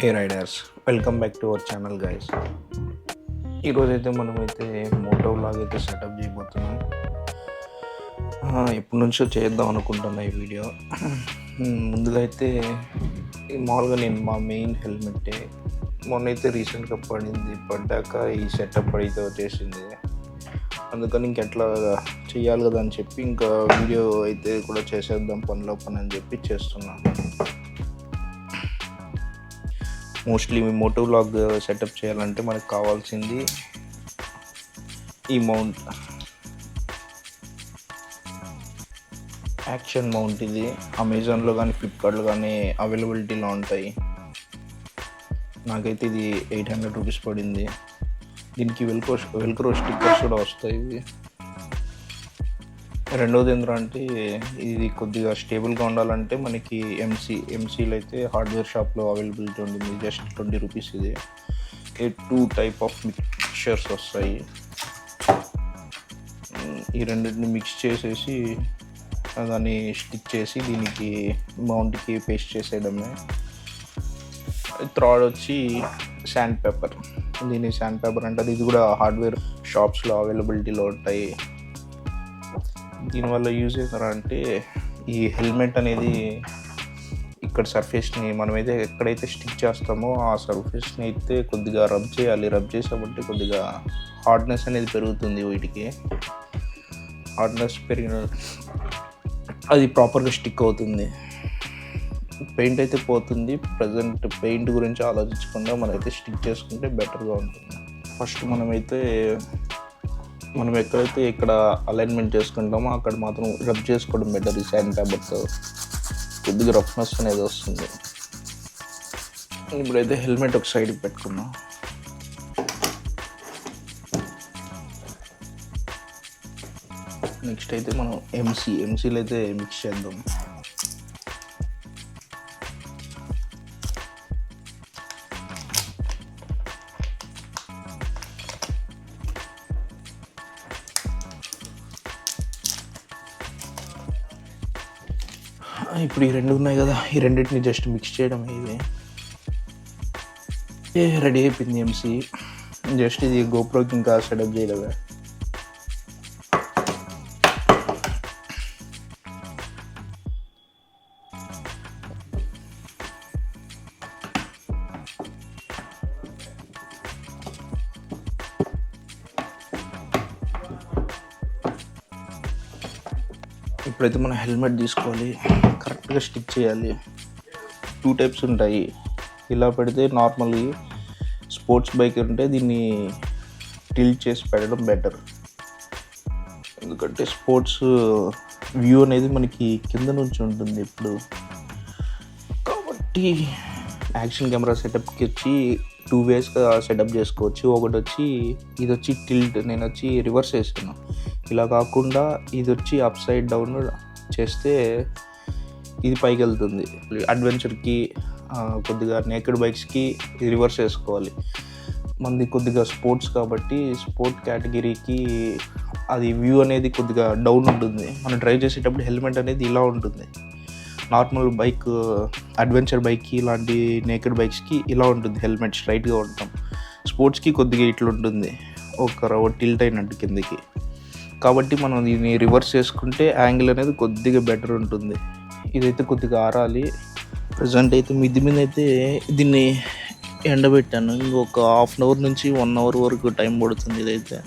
Hey riders, welcome back to our channel guys. ఈరోజైతే మనమైతే Moto vlog అయితే setup చేయబోతున్నాం. ఎప్పటి నుంచో చేద్దాం అనుకుంటున్నా ఈ వీడియో. ముందుగా అయితే మామూలుగా నేను మా మెయిన్ హెల్మెట్టే మొన్నైతే రీసెంట్గా పడ్డాక ఈ సెటప్ అయితే వచ్చేసింది. అందుకని ఇంకెట్లా చేయాలి కదా అని చెప్పి ఇంకా వీడియో అయితే కూడా చేసేద్దాం పనిలో పని అని చెప్పి చేస్తున్నాను. మోస్ట్లీ మోటో వ్లాగ్ సెటప్ చేయాలంటే మనకు కావాల్సింది ఈ మౌంట్, యాక్షన్ మౌంట్. ఇది అమెజాన్లో కానీ ఫ్లిప్కార్ట్లో కానీ అవైలబిలిటీలో ఉంటాయి. నాకైతే ఇది 800 రూపీస్ పడింది. దీనికి వెల్క్రో స్టిక్కర్స్ కూడా వస్తాయి. రెండోది ఏంటంటే ఇది కొద్దిగా స్టేబుల్గా ఉండాలంటే మనకి ఎంసీలో అయితే హార్డ్వేర్ షాప్లో అవైలబిలిటీ ఉంటుంది. Just 20 rupees. ఇది 2 టైప్ ఆఫ్ మిక్చర్స్ వస్తాయి. ఈ రెండింటిని మిక్స్ చేసేసి దాన్ని స్టిక్ చేసి దీనికి మౌంట్కి పేస్ట్ చేసేయడమే. థర్డ్ వచ్చి శాండ్ పేపర్. దీన్ని శాండ్ పేపర్ అంటే ఇది కూడా హార్డ్వేర్ షాప్స్లో అవైలబిలిటీలో ఉంటాయి. దీనివల్ల యూజ్ చేస్తారంటే ఈ హెల్మెట్ అనేది ఇక్కడ సర్ఫేస్ని మనమైతే ఎక్కడైతే స్టిక్ చేస్తామో ఆ సర్ఫేస్ని అయితే కొద్దిగా రబ్ చేయాలి. రబ్ చేసామంటే కొద్దిగా హార్డ్నెస్ అనేది పెరుగుతుంది. వీటికి హార్డ్నెస్ పెరిగిన అది ప్రాపర్గా స్టిక్ అవుతుంది. పెయింట్ అయితే పోతుంది. ప్రజెంట్ పెయింట్ గురించి ఆలోచించకుండా మనమైతే స్టిక్ చేసుకుంటే బెటర్గా ఉంటుంది. ఫస్ట్ మనం ఎక్కడైతే ఇక్కడ అలైన్మెంట్ చేసుకుంటామో అక్కడ మాత్రం రబ్ చేసుకోవడం బెటర్. ఈ శాండ్ పేపర్తో కొద్దిగా రఫ్నెస్ అనేది వస్తుంది. ఇప్పుడైతే హెల్మెట్ ఒక సైడ్కి పెట్టుకున్నాం. నెక్స్ట్ అయితే మనం ఎంసీలో అయితే మిక్స్ చేద్దాం. ఇప్పుడు ఈ రెండు ఉన్నాయి కదా, ఈ రెండింటిని జస్ట్ మిక్స్ చేయడం. ఇది రెడీ అయిపోయింది ఎంసీ. జస్ట్ ఇది గోప్రోకి ఇంకా సెటప్ చేయలేదా. ఇప్పుడైతే మనం హెల్మెట్ తీసుకోవాలి, కరెక్ట్గా స్టిక్ చేయాలి. 2 టైప్స్ ఉంటాయి. ఇలా పెడితే నార్మల్లీ స్పోర్ట్స్ బైక్ ఉంటే దీన్ని టిల్ట్ చేసి పెట్టడం బెటర్. ఎందుకంటే స్పోర్ట్స్ వ్యూ అనేది మనకి కింద నుంచి ఉంటుంది ఇప్పుడు. కాబట్టి యాక్షన్ కెమెరా సెటప్కి వచ్చి 2 వేస్గా సెటప్ చేసుకోవచ్చు. ఇది వచ్చి టిల్ట్, నేను వచ్చి రివర్స్ చేస్తున్నాను. ఇలా కాకుండా ఇది వచ్చి అప్ సైడ్ డౌన్ చేస్తే ఇది పైకి వెళ్తుంది. అడ్వెంచర్కి కొద్దిగా నేకెడ్ బైక్స్కి ఇది రివర్స్ చేసుకోవాలి. మనది కొద్దిగా స్పోర్ట్స్ కాబట్టి స్పోర్ట్ కేటగిరీకి అది వ్యూ అనేది కొద్దిగా డౌన్ ఉంటుంది. మనం డ్రైవ్ చేసేటప్పుడు హెల్మెట్ అనేది ఇలా ఉంటుంది. నార్మల్ బైక్ అడ్వెంచర్ బైక్కి ఇలాంటి నేకెడ్ బైక్స్కి ఇలా ఉంటుంది. హెల్మెట్ స్ట్రైట్గా ఉంటాం. స్పోర్ట్స్కి కొద్దిగా ఇట్లా ఉంటుంది, ఒక టిల్ట్ అయినట్టు కిందకి. కాబట్టి మనం దీన్ని రివర్స్ చేసుకుంటే యాంగిల్ అనేది కొద్దిగా బెటర్ ఉంటుంది. ఇదైతే కొద్దిగా ఆరాలి. ప్రజెంట్ అయితే మిద్ది మీద అయితే దీన్ని ఎండబెట్టాను. ఇంకొక 1/2 అవర్ నుంచి 1 అవర్ వరకు టైం పడుతుంది. ఇదైతే